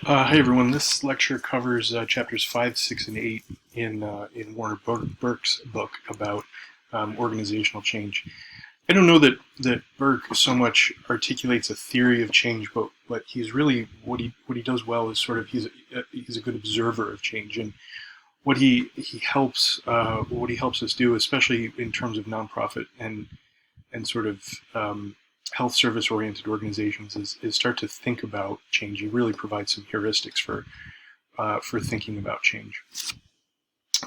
Hi everyone. This lecture covers chapters 5, 6, and 8 in Warner Burke's book about organizational change. I don't know that Burke so much articulates a theory of change, but he's really what he does well is sort of he's a good observer of change, and what he helps us do, especially in terms of nonprofit and sort of health service oriented organizations, is start to think about change. He really provides some heuristics for thinking about change.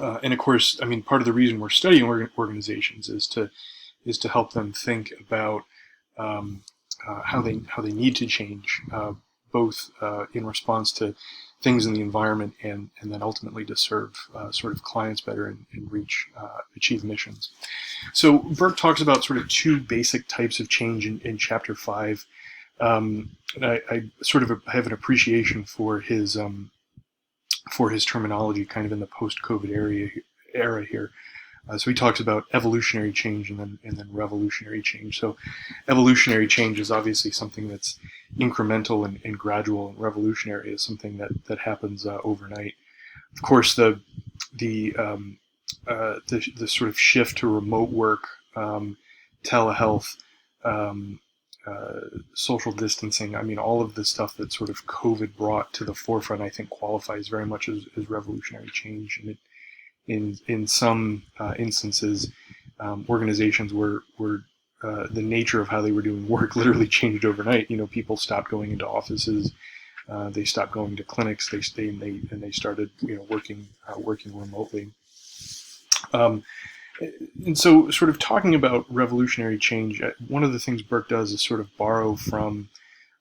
And of course, I mean, part of the reason we're studying organizations is to help them think about how they need to change, both in response to things in the environment and then ultimately to serve sort of clients better and achieve missions. So Burke talks about sort of two basic types of change in chapter 5. And I sort of have an appreciation for his terminology kind of in the post-COVID era here. So he talks about evolutionary change and then revolutionary change. So evolutionary change is obviously something that's incremental and gradual, and revolutionary is something that happens overnight. Of course, the sort of shift to remote work, telehealth, social distancing, I mean, all of the stuff that sort of COVID brought to the forefront, I think qualifies very much as revolutionary change. And in some instances, organizations were the nature of how they were doing work literally changed overnight. You know, people stopped going into offices, they stopped going to clinics, they started working remotely. And so, sort of talking about revolutionary change, one of the things Burke does is sort of borrow from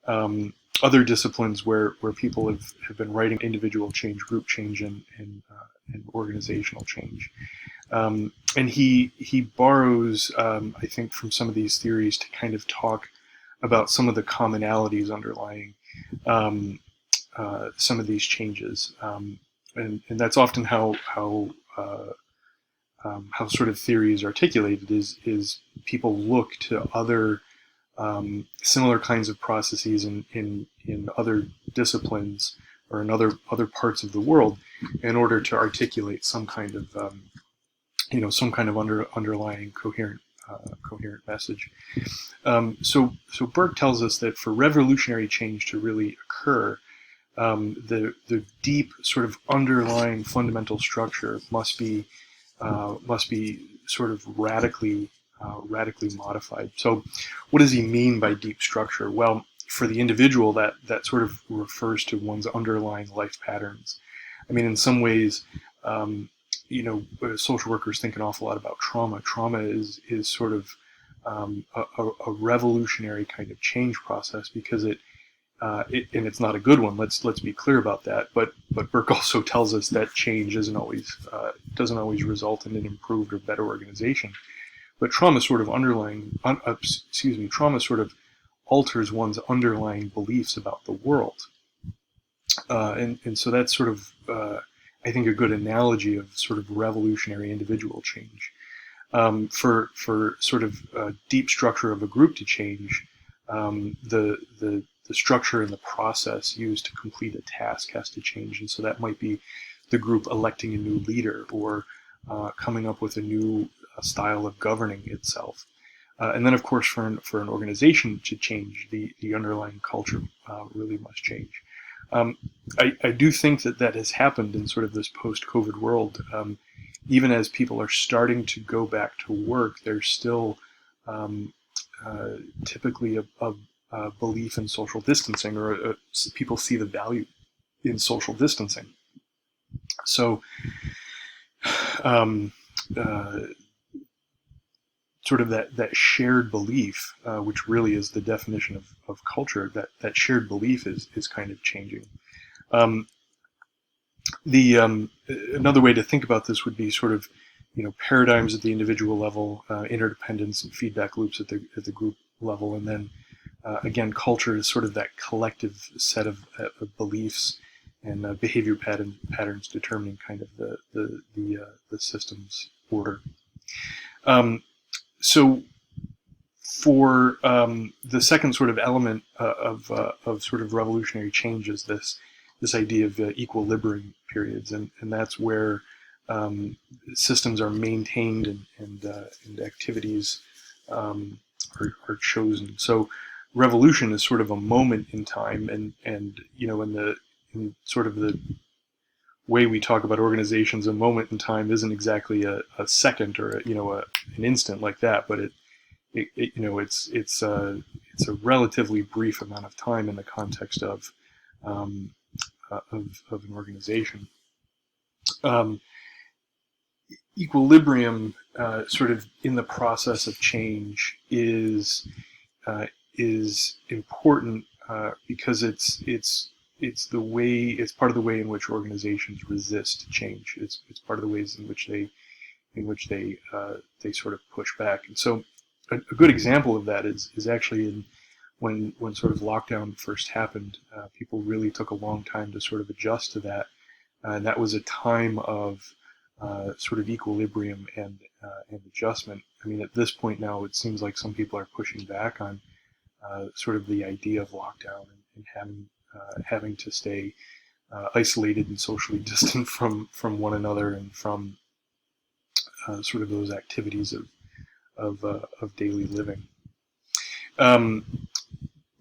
other disciplines where people have been writing individual change, group change, and organizational change. And he borrows, I think, from some of these theories to kind of talk about some of the commonalities underlying some of these changes. And that's often how sort of theory is articulated is people look to other similar kinds of processes in other disciplines or in other parts of the world in order to articulate some kind of underlying coherent message. So Burke tells us that for revolutionary change to really occur, the deep sort of underlying fundamental structure must be sort of radically modified. So what does he mean by deep structure? Well, for the individual, that sort of refers to one's underlying life patterns. I mean, in some ways, social workers think an awful lot about trauma. Trauma is sort of a revolutionary kind of change process because and it's not a good one. Let's be clear about that. But Burke also tells us that change doesn't always result in an improved or better organization. But trauma sort of trauma sort of alters one's underlying beliefs about the world. And so that's sort of, I think, a good analogy of sort of revolutionary individual change. For sort of deep structure of a group to change, the structure and the process used to complete a task has to change. And so that might be the group electing a new leader or coming up with a new style of governing itself. And then, of course, for an organization to change, the underlying culture really must change. I do think that has happened in sort of this post-COVID world. Even as people are starting to go back to work, there's still typically a belief in social distancing, or people see the value in social distancing. So sort of that shared belief, which really is the definition of culture, that shared belief is kind of changing. Another way to think about this would be sort of, paradigms at the individual level, interdependence and feedback loops at the group level, and then again, culture is sort of that collective set of beliefs and behavior patterns determining kind of the system's order. So for the second sort of element of sort of revolutionary change is this this idea of equilibrium periods, and that's where systems are maintained and activities are chosen. So revolution is sort of a moment in time, and in sort of the way we talk about organizations, a moment in time isn't exactly a second or an instant like that, but it's a relatively brief amount of time in the context of an organization. Equilibrium, sort of in the process of change, is important because it's part of the way in which organizations resist change. It's part of the ways in which they sort of push back. And so a good example of that is actually when sort of lockdown first happened. People really took a long time to sort of adjust to that, and that was a time of sort of equilibrium and adjustment. I mean, at this point now, it seems like some people are pushing back on sort of the idea of lockdown and having to stay isolated and socially distant from one another and from sort of those activities of daily living.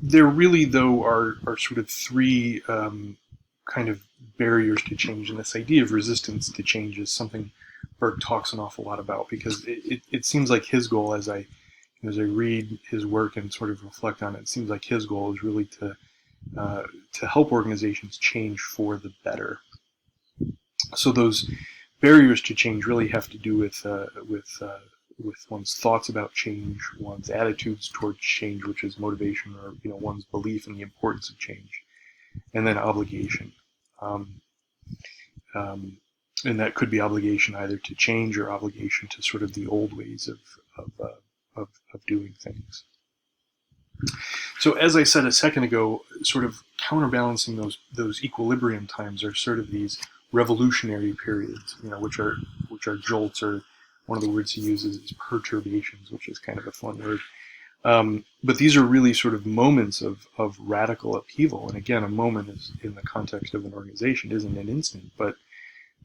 There really, though, are sort of three kind of barriers to change, and this idea of resistance to change is something BURKE talks an awful lot about, because it seems like his goal, as I read his work and sort of reflect on it, it seems like his goal is really to help organizations change for the better. So those barriers to change really have to do with one's thoughts about change, one's attitudes towards change, which is motivation, or one's belief in the importance of change, and then obligation. And that could be obligation either to change or obligation to sort of the old ways of doing things. So as I said a second ago, sort of counterbalancing those equilibrium times are sort of these revolutionary periods, which are jolts, or one of the words he uses is perturbations, which is kind of a fun word. But these are really sort of moments of radical upheaval. And again, a moment is, in the context of an organization, isn't an instant, but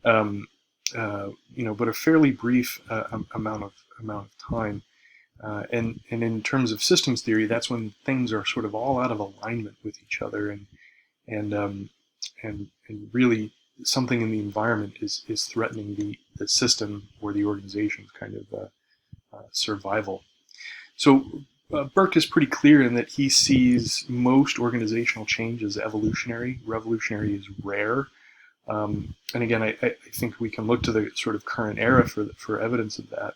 but a fairly brief amount of time. And in terms of systems theory, that's when things are sort of all out of alignment with each other, and really something in the environment is threatening the system or the organization's kind of survival. So BURKE is pretty clear in that he sees most organizational change as evolutionary. Revolutionary is rare. And again, I think we can look to the sort of current era for evidence of that.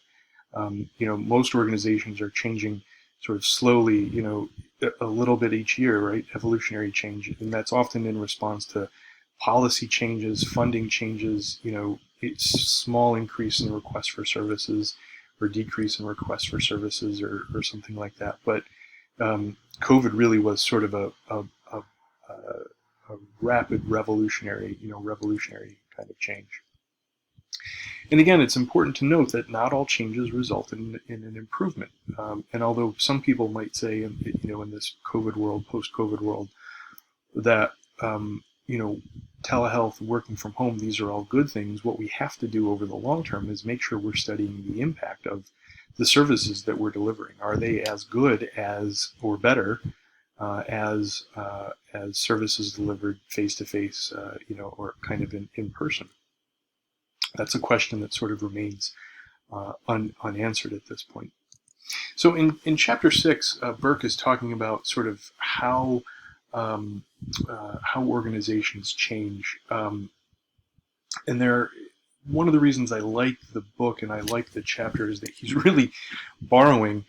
Most organizations are changing sort of slowly, a little bit each year, right? Evolutionary change. And that's often in response to policy changes, funding changes, it's small increase in requests for services or decrease in requests for services or something like that. But COVID really was sort of a rapid revolutionary kind of change. And again, it's important to note that not all changes result in an improvement. And although some people might say, in this COVID world, post-COVID world, that telehealth, working from home, these are all good things. What we have to do over the long term is make sure we're studying the impact of the services that we're delivering. Are they as good as, or better, as services delivered face to face, or kind of in person? That's a question that sort of remains unanswered at this point. So in chapter 6, BURKE is talking about sort of how organizations change. And one of the reasons I like the book and I like the chapter is that he's really borrowing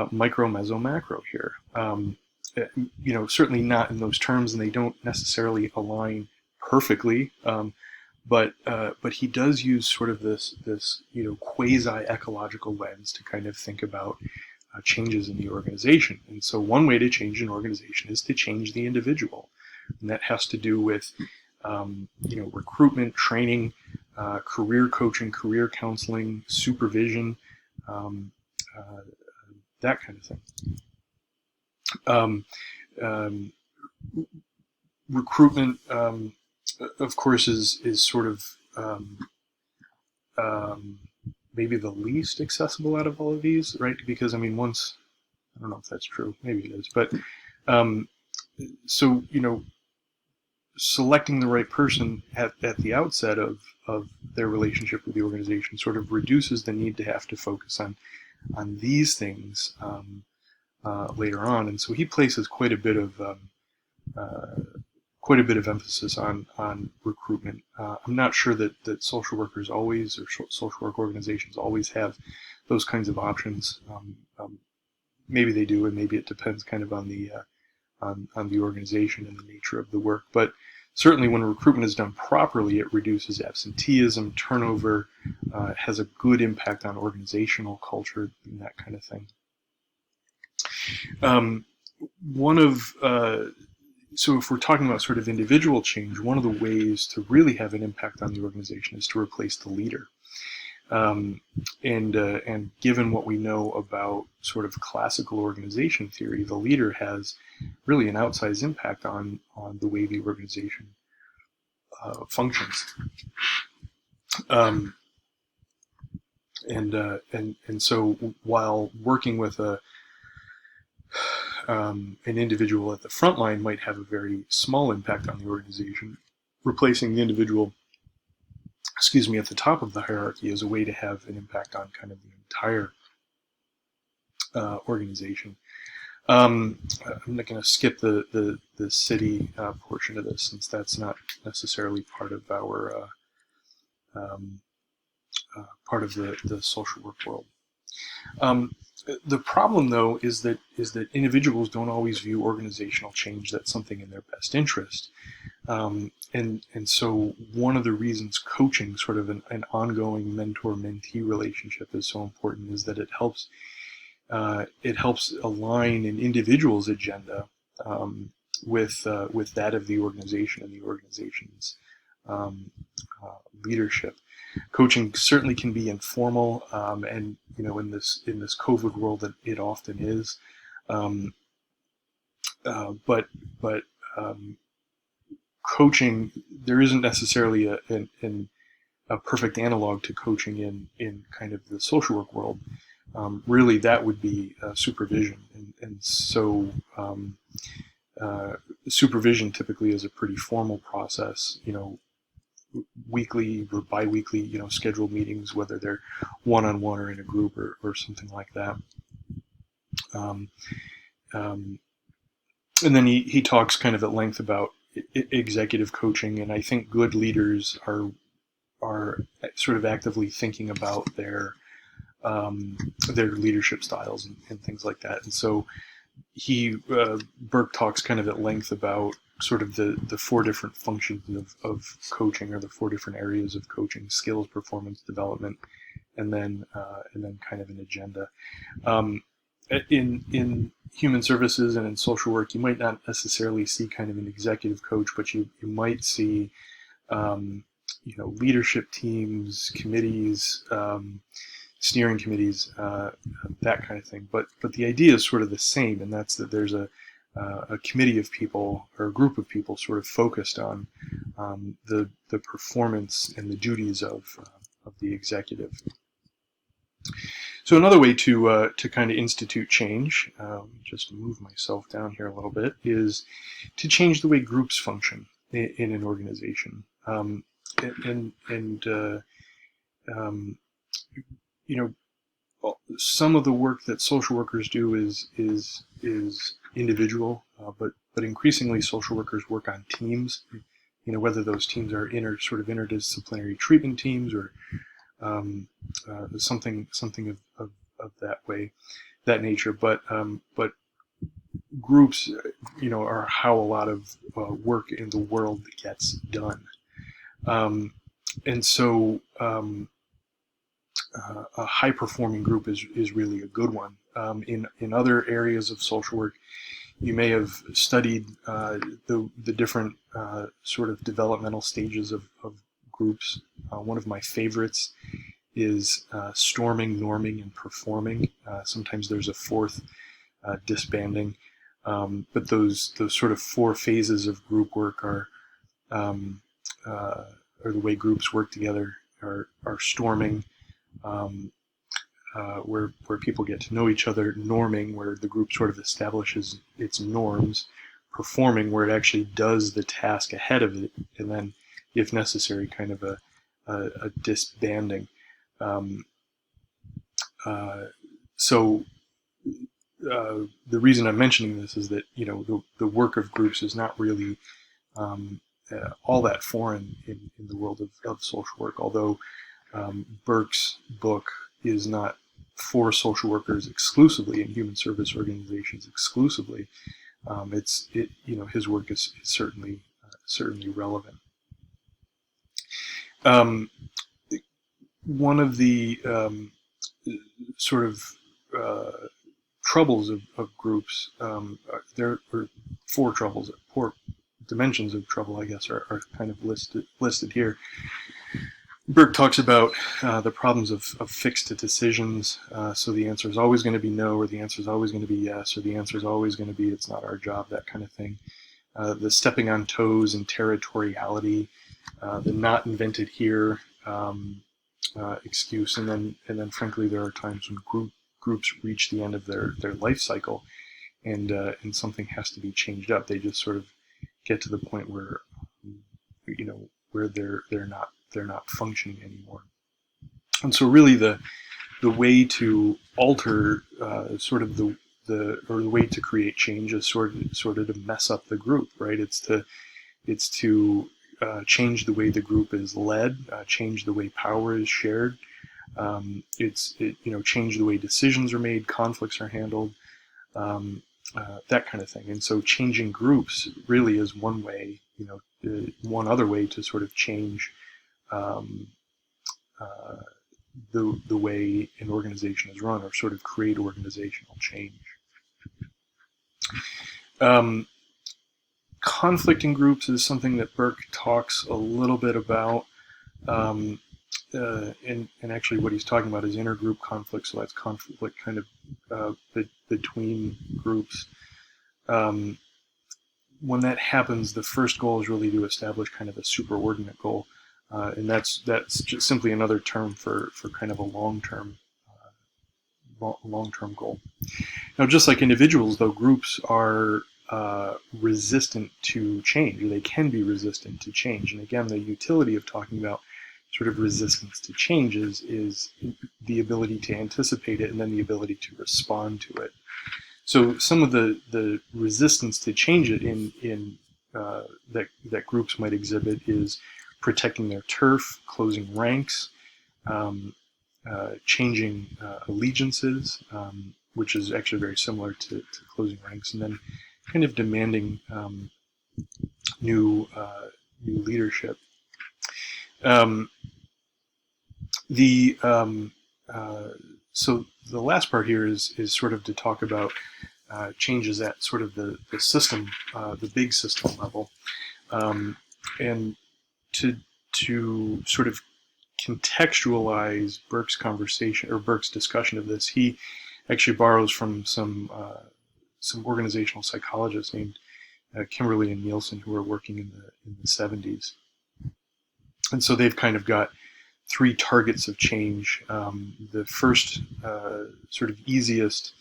micro, meso, macro here. Certainly not in those terms, and they don't necessarily align perfectly. But he does use sort of this quasi-ecological lens to kind of think about changes in the organization. And so one way to change an organization is to change the individual, and that has to do with recruitment, training, career coaching, career counseling, supervision, that kind of thing. Recruitment. of course, is sort of maybe the least accessible out of all of these, right? Because I mean, once, I don't know if that's true, maybe it is, but so selecting the right person at the outset of their relationship with the organization sort of reduces the need to have to focus on these things later on, and so he places quite a bit of emphasis on recruitment. I'm not sure that social workers always, or social work organizations always have those kinds of options. Maybe they do, and maybe it depends kind of on the organization and the nature of the work. But certainly when recruitment is done properly, it reduces absenteeism, turnover, has a good impact on organizational culture, and that kind of thing. So if we're talking about sort of individual change, one of the ways to really have an impact on the organization is to replace the leader. And given what we know about sort of classical organization theory, the leader has really an outsized impact on the way the organization functions. And so while working with an individual at the front line might have a very small impact on the organization, replacing the individual, at the top of the hierarchy is a way to have an impact on kind of the entire organization. I'm not going to skip the city portion of this, since that's not necessarily part of our part of the social work world. The problem, though, is that individuals don't always view organizational change that's something in their best interest. And so one of the reasons coaching, sort of an ongoing mentor-mentee relationship, is so important is that it helps align an individual's agenda with that of the organization and the organization's leadership. Coaching certainly can be informal, and in this COVID world, it often is. But coaching, there isn't necessarily a perfect analog to coaching in kind of the social work world. Really, that would be supervision, and so supervision typically is a pretty formal process. Weekly or bi-weekly, scheduled meetings, whether they're one-on-one or in a group or something like that. And then he talks kind of at length about executive coaching, and I think good leaders are sort of actively thinking about their leadership styles and things like that. And so BURKE talks kind of at length about sort of the four different functions of coaching, or the four different areas of coaching: skills, performance, development, and then kind of an agenda. In human services and in social work, you might not necessarily see kind of an executive coach, but you might see leadership teams, committees, steering committees, that kind of thing. But the idea is sort of the same, and that's that there's a committee of people, or a group of people, sort of focused on the performance and the duties of the executive. So another way to kind of institute change, just move myself down here a little bit, is to change the way groups function in an organization. Some of the work that social workers do is individual, but increasingly social workers work on teams. Whether those teams are sort of interdisciplinary treatment teams, or something of that nature. But groups, are how a lot of work in the world gets done. And so a high-performing group is really a good one. In other areas of social work, you may have studied the different sort of developmental stages of groups. One of my favorites is storming, norming, and performing. Sometimes there's a fourth, disbanding. But those sort of four phases of group work are or the way groups work together are storming, where people get to know each other, norming, where the group sort of establishes its norms, performing, where it actually does the task ahead of it, and then, if necessary, kind of a disbanding. The reason I'm mentioning this is that, you know, the work of groups is not really all that foreign in the world of social work, although BURKE's book is not for social workers exclusively and human service organizations exclusively. His work is certainly relevant. One of the sort of troubles of groups, there are four dimensions of trouble, I guess, are kind of listed here. BURKE talks about the problems of fixed decisions. So the answer is always going to be no, or the answer is always going to be yes, or the answer is always going to be it's not our job, that kind of thing. The stepping on toes and territoriality, the not invented here excuse, and then frankly there are times when groups reach the end of their life cycle, and something has to be changed up. They just sort of get to the point where where they're not functioning anymore. And so really the way to alter the way to create change is sort of to mess up the group, right? It's to change the way the group is led, change the way power is shared. Change the way decisions are made, conflicts are handled, that kind of thing. And so changing groups really is one way, one other way to sort of change the way an organization is run, or sort of create organizational change. Conflict in groups is something that BURKE talks a little bit about, and actually what he's talking about is intergroup conflict, so that's conflict kind of between groups. When that happens, the first goal is really to establish kind of a superordinate goal, and that's just simply another term for kind of a long-term goal. Now, just like individuals, though, groups are resistant to change, or they can be resistant to change. And again, the utility of talking about sort of resistance to change is the ability to anticipate it and then the ability to respond to it. So some of the resistance to change it that groups might exhibit is protecting their turf, closing ranks, changing allegiances, which is actually very similar to closing ranks, and then kind of demanding new leadership. So the last part here is sort of to talk about changes at sort of the system, the big system level, and to sort of contextualize BURKE's conversation or BURKE's discussion of this. He actually borrows from some organizational psychologists named Kimberly and Nielsen, who are working in the 70s. And so they've kind of got three targets of change. The first sort of easiest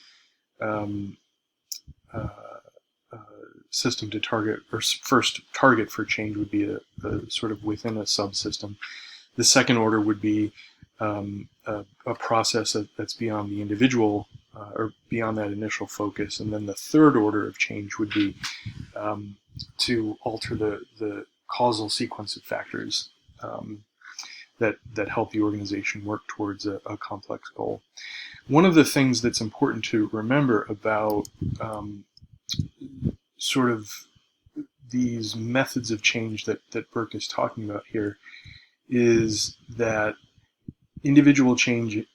system to target, or first target for change, would be a sort of within a subsystem. The second order would be a process that's beyond the individual, or beyond that initial focus. And then the third order of change would be to alter the causal sequence of factors that help the organization work towards a complex goal. One of the things that's important to remember about sort of these methods of change that BURKE is talking about here is that individual change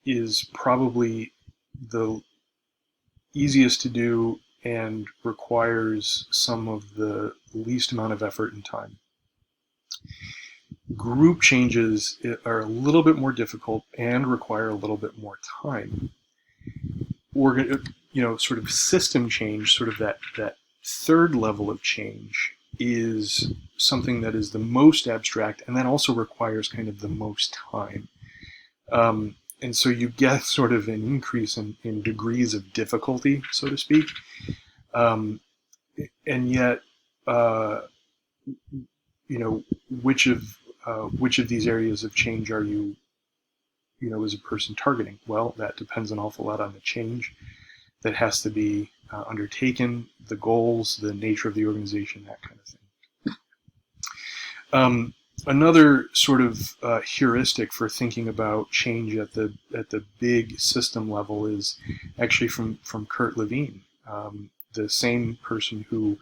is probably the easiest to do and requires some of the least amount of effort and time. Group changes are a little bit more difficult and require a little bit more time. Sort of system change, sort of that third level of change, is something that is the most abstract and then also requires kind of the most time. And so you get sort of an increase in degrees of difficulty, so to speak. And yet, which of these areas of change are you, as a person targeting? Well, that depends an awful lot on the change that has to be undertaken, the goals, the nature of the organization, that kind of thing. Another sort of heuristic for thinking about change at the big system level is actually from Kurt Lewin, the same person who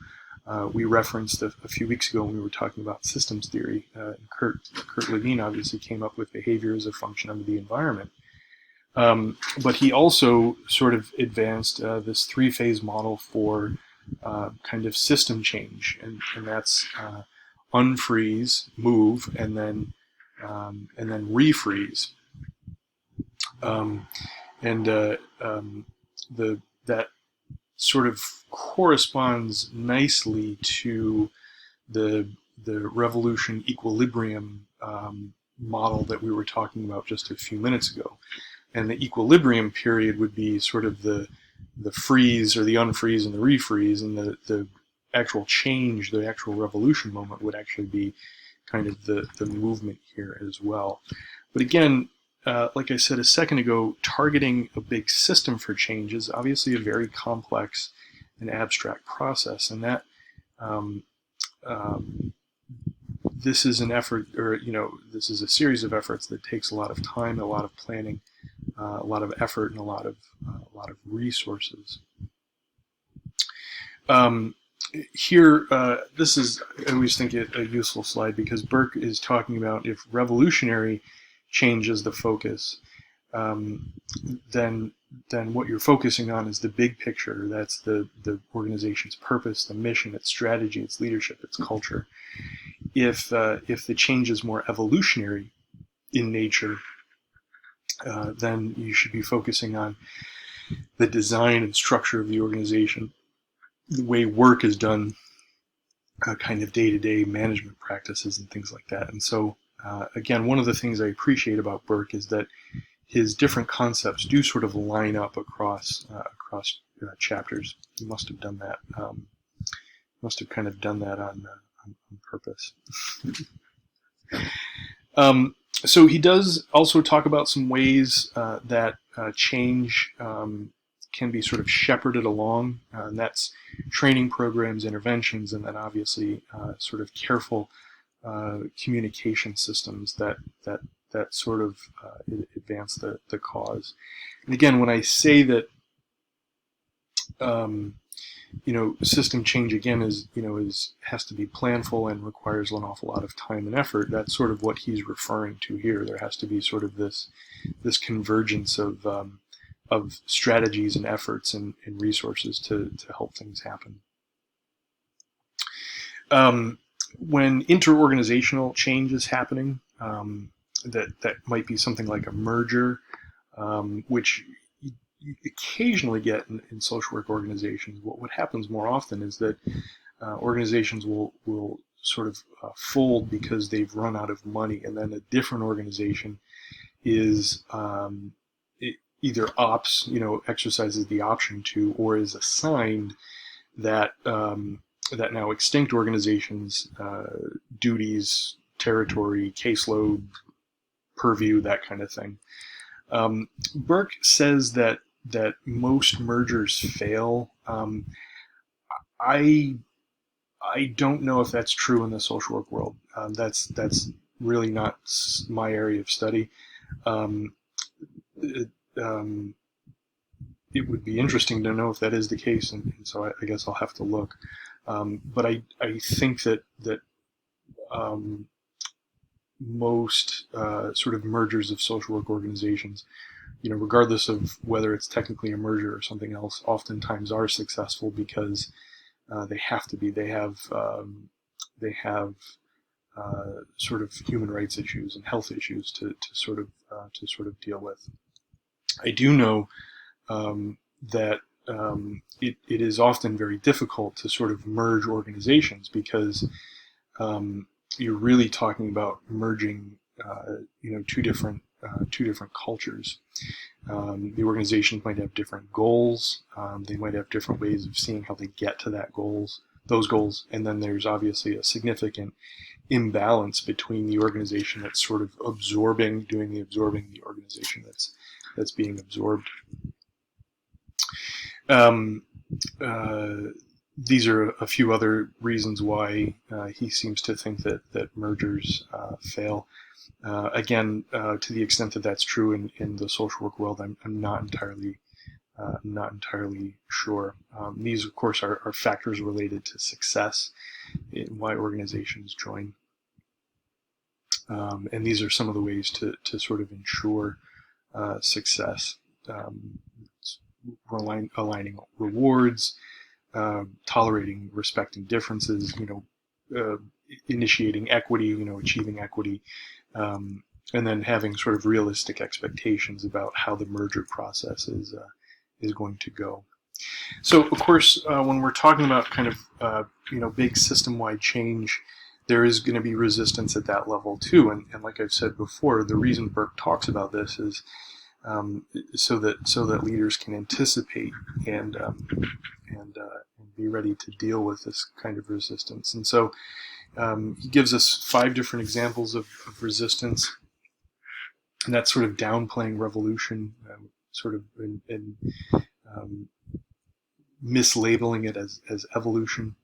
we referenced a few weeks ago when we were talking about systems theory. Kurt Lewin obviously came up with behavior as a function of the environment. But he also sort of advanced this three-phase model for kind of system change, and that's unfreeze, move, and then refreeze. That sort of corresponds nicely to the revolution equilibrium model that we were talking about just a few minutes ago. And the equilibrium period would be sort of the freeze or the unfreeze and the refreeze, and the actual change, the actual revolution moment would actually be kind of the movement here as well. But again, like I said a second ago, targeting a big system for change is obviously a very complex and abstract process, and that this is an effort, or this is a series of efforts that takes a lot of time, a lot of planning, a lot of effort, and a lot of resources. Here, this is, I always think it a useful slide, because BURKE is talking about if revolutionary change is the focus, then what you're focusing on is the big picture. That's the organization's purpose, the mission, its strategy, its leadership, its culture. If the change is more evolutionary in nature, then you should be focusing on the design and structure of the organization, the way work is done, kind of day-to-day management practices and things like that. And so, again, one of the things I appreciate about BURKE is that his different concepts do sort of line up across chapters. He must have done that. Must have kind of done that on purpose. So he does also talk about some ways that change can be sort of shepherded along, and that's training programs, interventions, and then obviously sort of careful communication systems that sort of advance the cause. And again, when I say that system change again has to be planful and requires an awful lot of time and effort, that's sort of what he's referring to here. There has to be sort of this convergence of strategies and efforts and resources to help things happen. When interorganizational change is happening, that might be something like a merger, which you occasionally get in social work organizations. What happens more often is that organizations will sort of fold because they've run out of money, and then a different organization is either exercises the option to, or is assigned that now extinct organization's duties, territory, caseload, purview, that kind of thing. BURKE says that most mergers fail. I don't know if that's true in the social work world. That's really not my area of study. It would be interesting to know if that is the case, and so I guess I'll have to look. But I think that most sort of mergers of social work organizations, regardless of whether it's technically a merger or something else, oftentimes are successful because they have to be. They have sort of human rights issues and health issues to sort of deal with. I do know that it is often very difficult to sort of merge organizations because you're really talking about merging, two different cultures. The organizations might have different goals. They might have different ways of seeing how they get to those goals, and then there's obviously a significant imbalance between the organization that's sort of doing the absorbing, the organization that's being absorbed. These are a few other reasons why he seems to think that mergers fail. Again, to the extent that that's true in the social work world, I'm not entirely sure. These, of course, are factors related to success in why organizations join. And these are some of the ways to sort of ensure success. Aligning rewards, tolerating, respecting differences, initiating equity, achieving equity, and then having sort of realistic expectations about how the merger process is going to go. So, of course, when we're talking about kind of big system-wide change, there is going to be resistance at that level too. And like I've said before, the reason BURKE talks about this is so that leaders can anticipate and be ready to deal with this kind of resistance. And so he gives us 5 different examples of resistance, and that's sort of downplaying revolution, sort of in mislabeling it as evolution.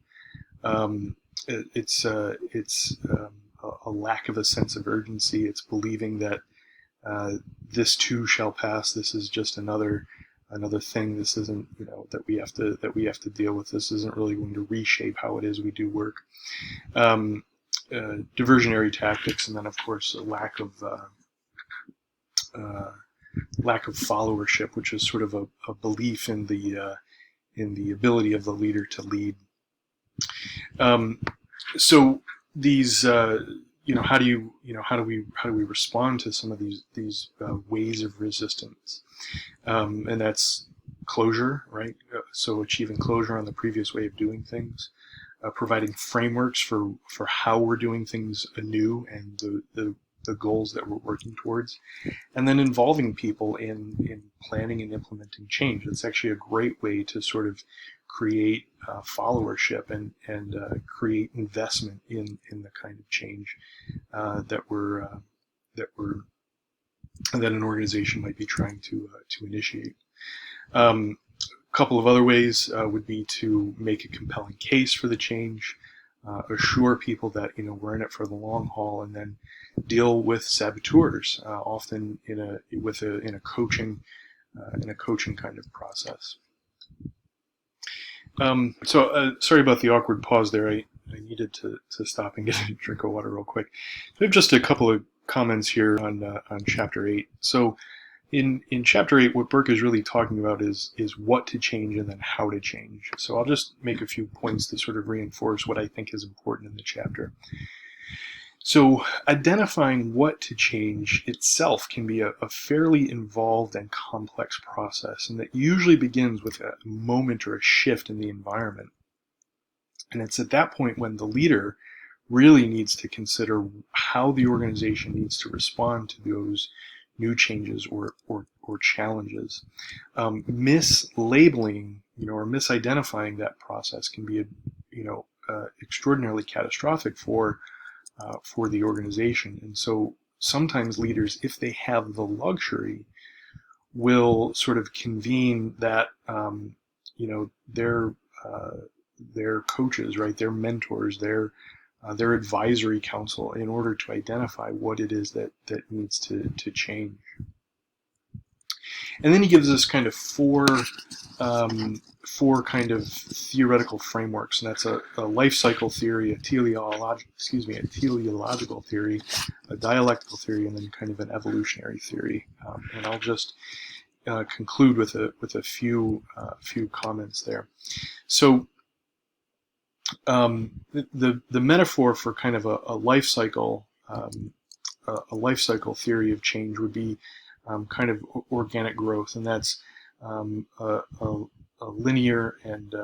It's a lack of a sense of urgency. It's believing that this too shall pass. This is just another thing. This isn't, that we have to deal with. This isn't really going to reshape how it is we do work. Diversionary tactics, and then of course a lack of followership, which is sort of a belief in the ability of the leader to lead. So these, how do we respond to some of these ways of resistance? And that's closure, right? So achieving closure on the previous way of doing things, providing frameworks for how we're doing things anew and the goals that we're working towards, and then involving people in planning and implementing change. It's actually a great way to sort of create followership and create investment in the kind of change that an organization might be trying to initiate. A couple of other ways would be to make a compelling case for the change, assure people that we're in it for the long haul, and then deal with saboteurs, often in a coaching kind of process. Sorry about the awkward pause there. I needed to stop and get a drink of water real quick. I have just a couple of comments here on Chapter 8. So in Chapter 8, what BURKE is really talking about is what to change and then how to change. So I'll just make a few points to sort of reinforce what I think is important in the chapter. So identifying what to change itself can be a fairly involved and complex process, and that usually begins with a moment or a shift in the environment. And it's at that point when the leader really needs to consider how the organization needs to respond to those new changes or challenges. Mislabeling, or misidentifying that process can be extraordinarily catastrophic for the organization. And so sometimes leaders, if they have the luxury, will sort of convene that, their coaches, right, their mentors, their advisory council, in order to identify what it is that needs to change. And then he gives us kind of four kind of theoretical frameworks, and that's a life cycle theory, a teleological theory, a dialectical theory, and then kind of an evolutionary theory. And I'll just conclude with a few comments there. So the metaphor for kind of a life cycle theory of change would be kind of organic growth, and that's a linear and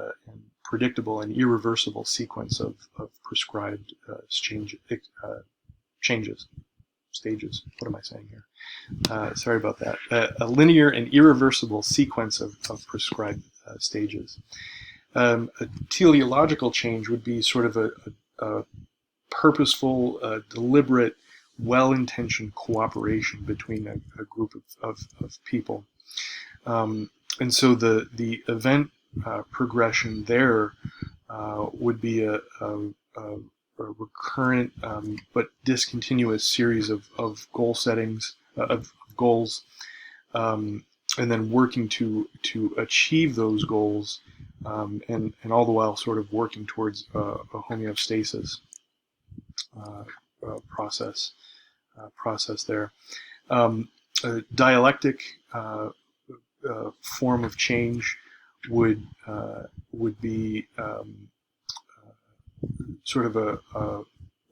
predictable and irreversible sequence of prescribed changes, stages. What am I saying here? Sorry about that. A linear and irreversible sequence of prescribed stages. A teleological change would be sort of a purposeful, deliberate, well-intentioned cooperation between a group of people. And so the event progression there would be a recurrent but discontinuous series of goal settings, of goals, and then working to achieve those goals, and all the while sort of working towards a homeostasis process there. A dialectic form of change would be sort of a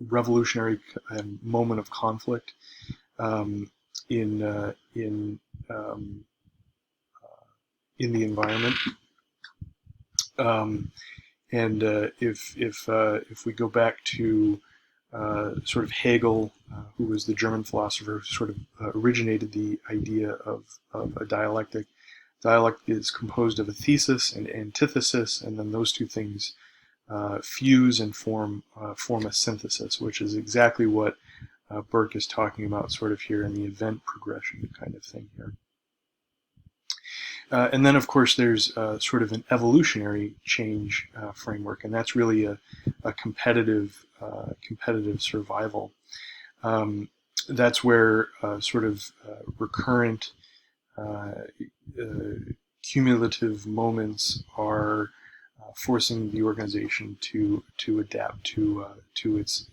revolutionary moment of conflict in the environment. And if we go back to sort of Hegel, who was the German philosopher who sort of originated the idea of a dialectic. Dialectic is composed of a thesis and antithesis, and then those two things fuse and form a synthesis, which is exactly what BURKE is talking about sort of here in the event progression kind of thing here. And then, of course, there's sort of an evolutionary change framework, and that's really a competitive survival. That's where sort of recurrent cumulative moments are forcing the organization to adapt to its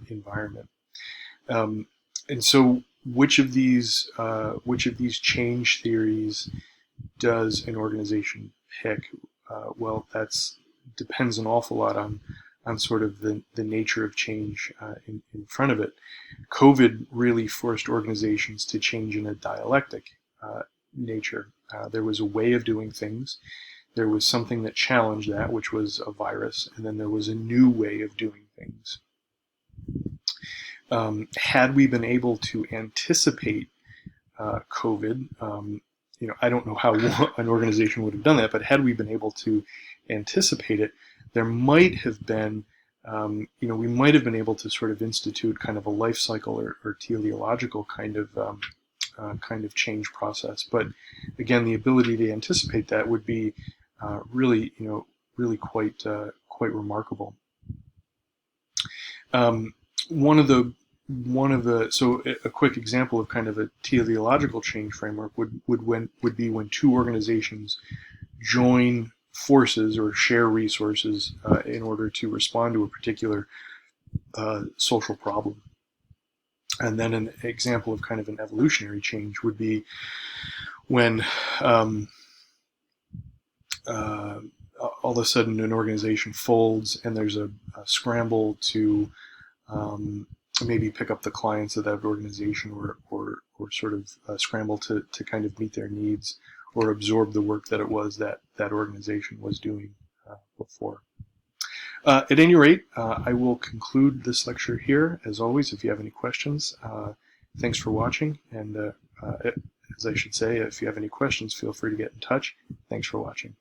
environment. And so, which of these change theories does an organization pick? Well, that's depends an awful lot on sort of the nature of change in front of it. COVID really forced organizations to change in a dialectic nature. There was a way of doing things. There was something that challenged that, which was a virus, and then there was a new way of doing things. Had we been able to anticipate COVID, I don't know how an organization would have done that, but had we been able to anticipate it, there might have been, we might have been able to sort of institute kind of a life cycle or teleological kind of change process. But again, the ability to anticipate that would be really quite remarkable. So a quick example of kind of a teleological change framework would be when two organizations join forces or share resources in order to respond to a particular social problem. And then an example of kind of an evolutionary change would be when all of a sudden an organization folds and there's a scramble to maybe pick up the clients of that organization or sort of scramble to kind of meet their needs or absorb the work that it was that organization was doing before. At any rate, I will conclude this lecture here. As always, if you have any questions, thanks for watching. And as I should say, if you have any questions, feel free to get in touch. Thanks for watching.